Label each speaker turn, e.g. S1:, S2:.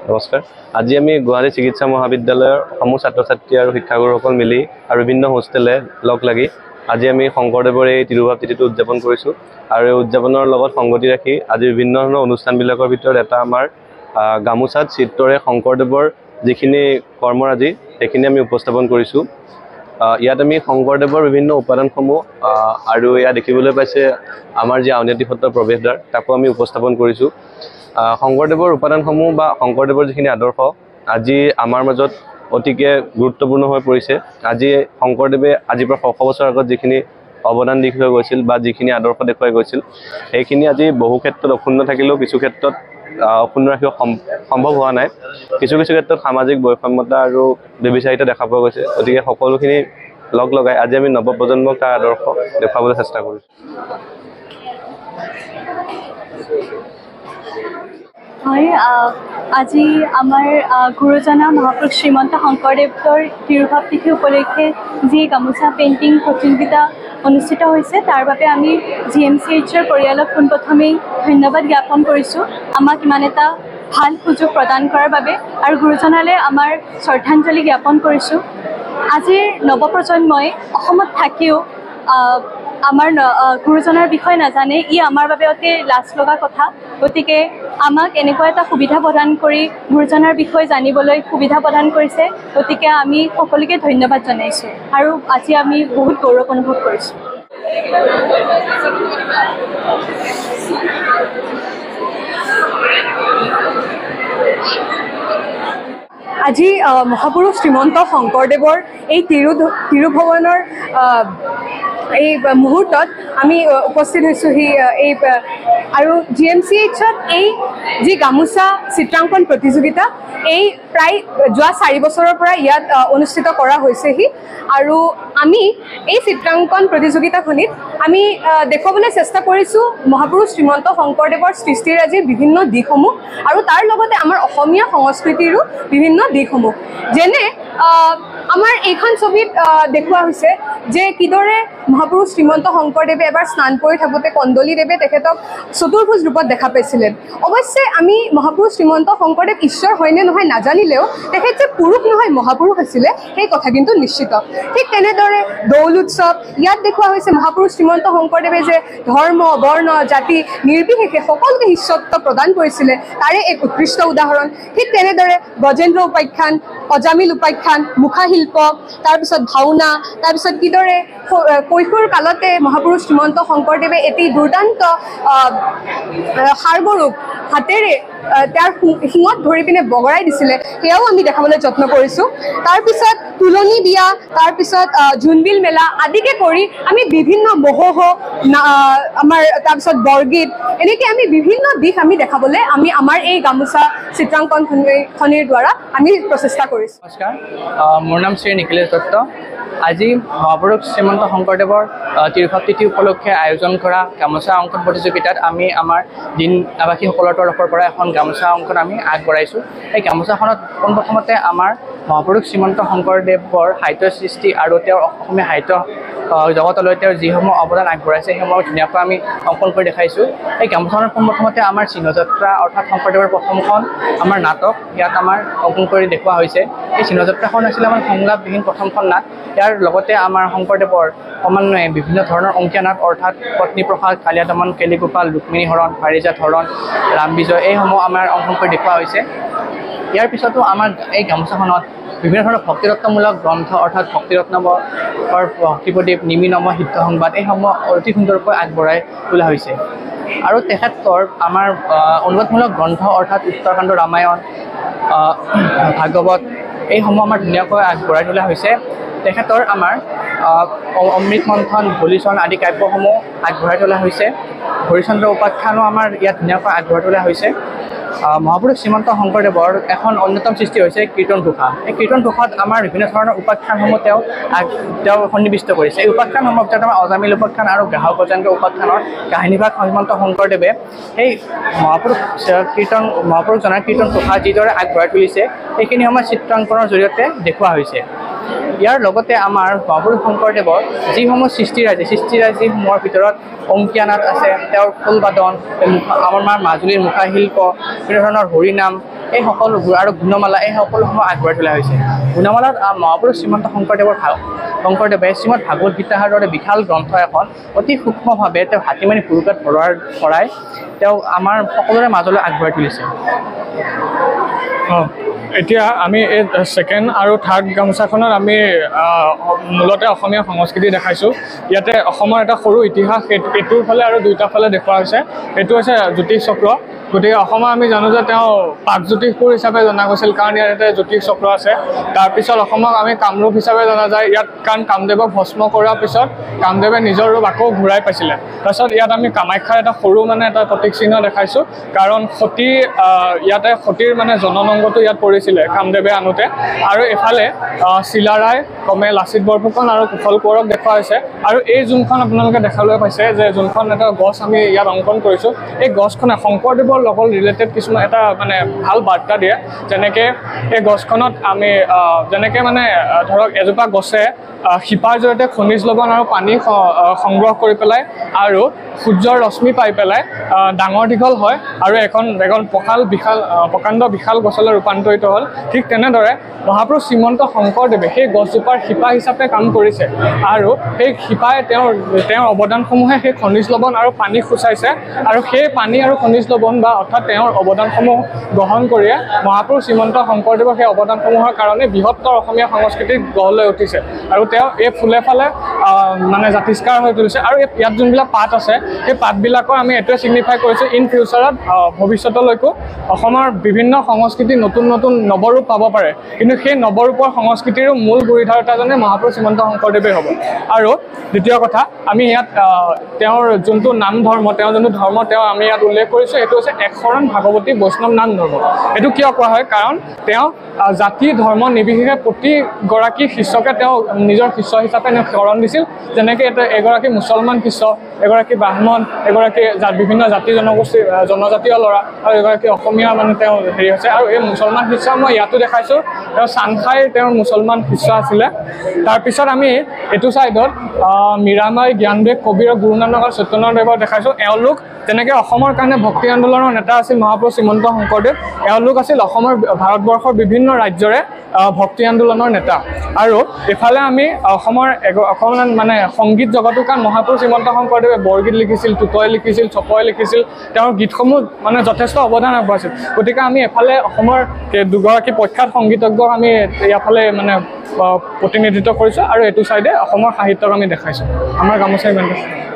S1: নমস্কাৰ। আজি আমি গুৱাহাটী চিকিৎসা মহাবিদ্যালয়ৰ সমূহ ছাত্ৰ ছাত্ৰী আৰু শিক্ষাগুৰুসকল মিলি আৰু বিভিন্ন হোষ্টেলে লগ লাগি আজি আমি শংকৰদেৱৰ এই তিৰুভাৱ তিথিটো উদযাপন কৰিছোঁ। আৰু এই উদযাপনৰ লগত সংগতি ৰাখি আজি বিভিন্ন ধৰণৰ অনুষ্ঠানবিলাকৰ ভিতৰত এটা আমাৰ গামোচাত চিত্ৰৰে শংকৰদেৱৰ যিখিনি কৰ্মৰাজি সেইখিনি আমি উপস্থাপন কৰিছোঁ। ইয়াত আমি শংকৰদেৱৰ বিভিন্ন উপাদানসমূহ আৰু ইয়াত দেখিবলৈ পাইছে আমাৰ যি আউনীআটী সত্ৰৰ প্ৰৱেশদ্বাৰ তাকো আমি উপস্থাপন কৰিছোঁ। শংকৰদেৱৰ উপাদানসমূহ বা শংকৰদেৱৰ যিখিনি আদৰ্শ আজি আমাৰ মাজত অতিকে গুৰুত্বপূৰ্ণ হৈ পৰিছে। আজি শংকৰদেৱে আজিৰ পৰা 100 বছৰ আগত যিখিনি অৱদান দি থৈ গৈছিল বা যিখিনি আদৰ্শ দেখুৱাই গৈছিল সেইখিনি আজি বহু ক্ষেত্ৰত অক্ষুণ্ণ থাকিলেও কিছু ক্ষেত্ৰত অক্ষুণ্ণ ৰাখিব সম্ভৱ হোৱা নাই। কিছু ক্ষেত্ৰত সামাজিক বৈষম্যতা আৰু ব্যভিচাৰিতা দেখা পোৱা গৈছে। গতিকে সকলোখিনি লগ লগাই আজি আমি নৱপ্ৰজন্মক তাৰ আদৰ্শ দেখুৱাবলৈ চেষ্টা কৰিছোঁ।
S2: হয়, আজি আমাৰ গুৰুজনা মহাপুৰুষ শ্ৰীমন্ত শংকৰদেৱৰ তিৰুভাৱ তিথি উপলক্ষে যি গামোচা পেইণ্টিং প্ৰতিযোগিতা অনুষ্ঠিত হৈছে তাৰ বাবে আমি GMCHৰ পৰিয়ালক পোনপ্ৰথমেই ধন্যবাদ জ্ঞাপন কৰিছোঁ, আমাক ইমান এটা ভাল সুযোগ প্ৰদান কৰাৰ বাবে, আৰু গুৰুজনালৈ আমাৰ শ্ৰদ্ধাঞ্জলি জ্ঞাপন কৰিছোঁ। আজিৰ নৱপ্ৰজন্মই অসমত থাকিও আমাৰ গুৰুজনাৰ বিষয়ে নাজানে, ই আমাৰ বাবে অতি লাজ লগা কথা। গতিকে আমাক এনেকুৱা এটা সুবিধা প্ৰদান কৰি গুৰুজনাৰ বিষয়ে জানিবলৈ সুবিধা প্ৰদান কৰিছে। গতিকে আমি সকলোকে ধন্যবাদ জনাইছোঁ আৰু আজি আমি বহুত গৌৰৱ অনুভৱ কৰিছোঁ।
S3: আজি মহাপুৰুষ শ্ৰীমন্ত শংকৰদেৱৰ এই তিৰুভৱনৰ এই মুহূৰ্তত আমি উপস্থিত হৈছোঁহি এই আৰু GMCHত এই যি গামোচা চিত্ৰাংকন প্ৰতিযোগিতা এই প্ৰায় যোৱা 4 বছৰৰ পৰা ইয়াত অনুষ্ঠিত কৰা হৈছেহি। আৰু আমি এই চিত্ৰাংকন প্ৰতিযোগিতাখনিত আমি দেখুৱাবলৈ চেষ্টা কৰিছোঁ মহাপুৰুষ শ্ৰীমন্ত শংকৰদেৱৰ সৃষ্টিৰাজিৰ বিভিন্ন দিশসমূহ আৰু তাৰ লগতে আমাৰ অসমীয়া সংস্কৃতিৰো বিভিন্ন দিশসমূহ। যেনে আমাৰ এইখন ছবিত দেখুওৱা হৈছে যে কিদৰে মহাপুৰুষ শ্ৰীমন্ত শংকৰদেৱে এবাৰ স্নান কৰি থাকোঁতে কন্দলীদেৱে তেখেতক চতুৰ্ভুজ ৰূপত দেখা পাইছিলে। অৱশ্যে আমি মহাপুৰুষ শ্ৰীমন্ত শংকৰদেৱ ঈশ্বৰ হয়নে নহয় নাজানিলেও তেখেত যে পুৰুষ নহয় মহাপুৰুষ আছিলে সেই কথা কিন্তু নিশ্চিত। ঠিক তেনেদৰে দৌল উৎসৱ ইয়াত দেখুওৱা হৈছে মহাপুৰুষ শ্ৰীমন্ত শংকৰদেৱে যে ধৰ্ম বৰ্ণ জাতি নিৰ্বিশেষে সকলোকে শিষ্যত্ব প্ৰদান কৰিছিলে তাৰে এক উৎকৃষ্ট উদাহৰণ। ঠিক তেনেদৰে গজেন্দ্ৰ উপাখ্যান, অজামিল উপাখ্যান, মুখাশিল্প, তাৰপিছত ভাওনা, তাৰপিছত কিদৰে কৈশোৰ কালতে মহাপুৰুষ শ্ৰীমন্ত শংকৰদেৱে এটি দুৰ্দান্ত সাৰবৰূপ হাতেৰে তেওঁৰ শিঙত ধৰি পিনে বগৰাই দিছিলে সেয়াও আমি দেখাবলৈ যত্ন কৰিছোঁ। তাৰপিছত তুলনি বিয়া, তাৰপিছত জোনবিল মেলা আদিকে কৰি আমি বিভিন্ন মহোহ আমাৰ তাৰপিছত বৰগীত এনেকৈ আমি বিভিন্ন দিশ আমি দেখাবলৈ আমি আমাৰ এই গামোচা চিত্ৰাংকনখনিৰ দ্বাৰা আমি প্ৰচেষ্টা কৰিছোঁ।
S4: নমস্কাৰ, মোৰ নাম শ্ৰী নিখিলেশ দত্ত। আজি মহাপুৰুষ শ্ৰীমন্ত শংকৰদেৱৰ তিৰুভাৱ তিথি উপলক্ষে আয়োজন কৰা গামোচা অংকন প্ৰতিযোগিতাত আমি আমাৰ দিন আৱাসীসকলৰ তৰফৰ পৰা এখন গামোচা অংকন আমি আগবঢ়াইছোঁ। এই গামোচাখনত পোনপ্ৰথমতে আমাৰ মহাপুৰুষ শ্ৰীমন্ত শংকৰদেৱৰ সাহিত্য সৃষ্টি আৰু তেওঁৰ অসমীয়া সাহিত্য জগতলৈ তেওঁৰ যিসমূহ অৱদান আগবঢ়াইছে সেইসমূহ ধুনীয়াকৈ আমি অংকন কৰি দেখাইছোঁ। এই গামোচাখনত পোনপ্ৰথমতে আমাৰ চিহ্নযাত্ৰা অৰ্থাৎ শংকৰদেৱৰ প্ৰথমখন আমাৰ নাটক ইয়াত আমাৰ অংকন কৰি দেখুওৱা হৈছে। এই চিহ্নযাত্ৰাখন আছিলে আমাৰ সংলাপবিহীন প্ৰথমখন নাট। ইয়াৰ লগতে আমাৰ শংকৰদেৱৰ ক্ৰমান্বয়ে বিভিন্ন ধৰণৰ অংকীয়া নাট অৰ্থাৎ পত্নীপ্ৰসাদ, কালিয়া দমন, কেলিগোপাল, ৰুক্মিণী হৰণ, পাৰিজাত হৰণ, ৰাম বিজয় এইসমূহ আমাৰ অংকন কৰি দেখুওৱা হৈছে। ইয়াৰ পিছতো আমাৰ এই গামোচাখনত বিভিন্ন ধৰণৰ ভক্তিৰত্নমূলক গ্ৰন্থ অৰ্থাৎ ভক্তিৰত্নমৰ ভক্তিপ্ৰদীপ, নিমিনম, সিদ্ধ সংবাদ এইসমূহ অতি সুন্দৰকৈ আগবঢ়াই তোলা হৈছে। আৰু তেখেতৰ আমাৰ অনুবাদমূলক গ্ৰন্থ অৰ্থাৎ উত্তৰকাণ্ড, ৰামায়ণ, ভাগৱত এইসমূহ আমাৰ ধুনীয়াকৈ আগবঢ়াই তোলা হৈছে। তেখেতৰ আমাৰ অমৃত মন্থন, বলিচৰণ আদি কাব্যসমূহ আগবঢ়াই তোলা হৈছে। হৰিচন্দ্ৰ উপাখ্যানো আমাৰ ইয়াত ধুনীয়াকৈ আগবঢ়াই তোলা হৈছে। মহাপুৰুষ শ্ৰীমন্ত শংকৰদেৱৰ এখন অন্যতম সৃষ্টি হৈছে কীৰ্তন ঘোষা। এই কীৰ্তন ঘোষাত আমাৰ বিভিন্ন ধৰণৰ উপাখ্যানসমূহ তেওঁ সন্নিৱিষ্ট কৰিছে। এই উপাখ্যানসমূহ ভিতৰত আমাৰ অজামিল উপাখ্যান আৰু গ্ৰাহক গজেন্দ্ৰ উপাখ্যানৰ কাহিনীভাগ শ্ৰীমন্ত শংকৰদেৱে সেই মহাপুৰুষজনাৰ কীৰ্তন ঘোষা যিদৰে আগবঢ়াই তুলিছে সেইখিনি আমাৰ চিত্ৰাংকনৰ জৰিয়তে দেখুওৱা হৈছে। ইয়াৰ লগতে আমাৰ মহাপুৰুষ শংকৰদেৱৰ যিসমূহ সৃষ্টিৰাজিসমূহৰ ভিতৰত অংকীয়া নাট আছে, তেওঁৰ খোলবাদন, আমাৰ মাজুলীৰ মুখাশিল্প, বিভিন্ন ধৰণৰ হৰিনাম, এই সকলোবোৰ আৰু গুণমালা এই সকলোসমূহ আগবঢ়াই তোলা হৈছে। গুণমালাত মহাপুৰুষ শ্ৰীমন্ত শংকৰদেৱে শ্ৰীমদ ভাগৱত গীতাৰ দৰে বিশাল গ্ৰন্থ এখন অতি সূক্ষ্মভাৱে তেওঁ হাতীমানি ভূমিকাত ভৰাই তেওঁ আমাৰ সকলোৰে মাজলৈ আগবঢ়াই তুলিছে।
S5: এতিয়া আমি এই ছেকেণ্ড আৰু থাৰ্ড গামোচাখনত আমি মূলতে অসমীয়া সংস্কৃতি দেখাইছোঁ। ইয়াতে অসমৰ এটা সৰু ইতিহাস এইটোৰ ফালে আৰু দুইটা ফালে দেখুওৱা হৈছে। এইটো হৈছে জ্যোতিষ চক্ৰ। গতিকে অসমত আমি জানো যে তেওঁ প্ৰাগজ্যোতিষপুৰ হিচাপে জনা গৈছিল, কাৰণ ইয়াত এটা জ্যোতিষ চক্ৰ আছে। তাৰপিছত অসমক আমি কামৰূপ হিচাপে জনা যায় ইয়াত, কাৰণ কামদেৱক ভস্ম কৰাৰ পিছত কামদেৱে নিজৰ ৰূপ আকৌ ঘূৰাই পাইছিলে। তাৰপিছত ইয়াত আমি কামাখ্যাৰ এটা সৰু মানে এটা প্ৰতীক চিহ্ন দেখাইছোঁ, কাৰণ সতী ইয়াতে সতীৰ মানে জননংগটো ইয়াত পৰিছিলে কামদেৱে আনোতে। আৰু এফালে চিলাৰায়, কমে, লাচিত বৰফুকন আৰু কুশল কোঁৱৰক দেখুওৱা হৈছে। আৰু এই যোনখন আপোনালোকে দেখাবলৈ পাইছে যে যোনখন এটা গছ আমি ইয়াত অংকন কৰিছোঁ, এই গছখনে শংকৰদেৱৰ লগত ৰিলেটেড কিছুমান এটা মানে ভাল বাৰ্তা দিয়ে। যেনেকৈ এই গছখনত আমি যেনেকৈ মানে ধৰক এজোপা গছে শিপাৰ জৰিয়তে খনিজ লৱণ আৰু পানী সংগ্ৰহ কৰি পেলাই আৰু সূৰ্যৰ ৰশ্মি পাই পেলাই ডাঙৰ দীঘল হয় আৰু এখন প্ৰকাণ্ড বিশাল গছলৈ ৰূপান্তৰিত হ'ল। ঠিক তেনেদৰে মহাপুৰুষ শ্ৰীমন্ত শংকৰদেৱে সেই গছজোপাৰ শিপা হিচাপে কাম কৰিছে আৰু সেই শিপাই তেওঁৰ অৱদানসমূহে সেই খনিজ লৱণ আৰু পানী সূচাইছে। আৰু সেই পানী আৰু খনিজ লৱণ বা অৰ্থাৎ তেওঁৰ অৱদানসমূহ গ্ৰহণ কৰিয়ে মহাপুৰুষ শ্ৰীমন্ত শংকৰদেৱৰ সেই অৱদানসমূহৰ কাৰণে বৃহত্তৰ অসমীয়া সংস্কৃতি গঢ় লৈ উঠিছে। আৰু তেওঁ এই ফুলে ফালে মানে জাতিষ্কাৰ হৈ তুলিছে। আৰু ইয়াত যোনবিলাক পাত আছে সেই পাতবিলাকৰ আমি এইটোৱে ছিগনিফাই কৰিছোঁ ইন ফিউচাৰত ভৱিষ্যতলৈকো অসমৰ বিভিন্ন সংস্কৃতি নতুন নতুন নৱৰূপ পাব পাৰে, কিন্তু সেই নৱৰূপৰ সংস্কৃতিৰো মূল গুৰিধাৰতাজনে মহাপুৰুষ শ্ৰীমন্ত শংকৰদেৱে হ'ব। আৰু দ্বিতীয় কথা, আমি ইয়াত তেওঁৰ যোনটো নাম ধৰ্ম তেওঁ আমি ইয়াত উল্লেখ কৰিছোঁ, সেইটো হৈছে একশৰণ ভাগৱতী বৈষ্ণৱ নাম ধৰ্ম। এইটো কিয় কোৱা হয়, কাৰণ তেওঁ জাতি ধৰ্ম নিৰ্বিশেষে প্ৰতিগৰাকী শিষ্যকে তেওঁ নিজৰ শিষ্য হিচাপে শৰণ দিছিল। যেনেকৈ এগৰাকী মুছলমান শিষ্য, এগৰাকী ব্ৰাহ্মণ, এগৰাকী বিভিন্ন জাতি জনজাতীয় ল'ৰা আৰু এগৰাকী অসমীয়া মানে তেওঁ হেৰি হৈছে। আৰু এই মুছলমান শিষ্য মই ইয়াতো দেখাইছোঁ, তেওঁ চানখাইৰ তেওঁৰ মুছলমান শিষ্য আছিলে। তাৰপিছত আমি এইটো ছাইডত মীৰাবাই, জ্ঞানদেৱ, কবিৰ, গুৰু নানক আৰু চৈতন্যদেৱক দেখাইছোঁ। এওঁলোক যেনেকৈ অসমৰ কাৰণে ভক্তি আন্দোলনৰ নেতা আছিল মহাপুৰুষ শ্ৰীমন্ত শংকৰদেৱ, এওঁলোক আছিল ভাৰতবৰ্ষৰ বিভিন্ন ৰাজ্যৰে ভক্তি আন্দোলনৰ নেতা। আৰু ইফালে আমি অকণমান মানে সংগীত জগতৰ কাৰণ মহাপুৰুষ শ্ৰীমন্ত শংকৰদেৱে বৰগীত লিখিছিল, টুটই লিখিছিল, ছপই লিখিছিল, তেওঁৰ গীতসমূহ মানে যথেষ্ট অৱদান আগবঢ়াইছিল। গতিকে আমি এফালে অসমৰ দুগৰাকী প্ৰখ্যাত সংগীতজ্ঞক আমি ইয়াৰফালে মানে প্ৰতিনিধিত্ব কৰিছোঁ আৰু এইটো চাইডে অসমৰ সাহিত্যক আমি দেখাইছোঁ। আমাৰ গামোচা ইমানতে।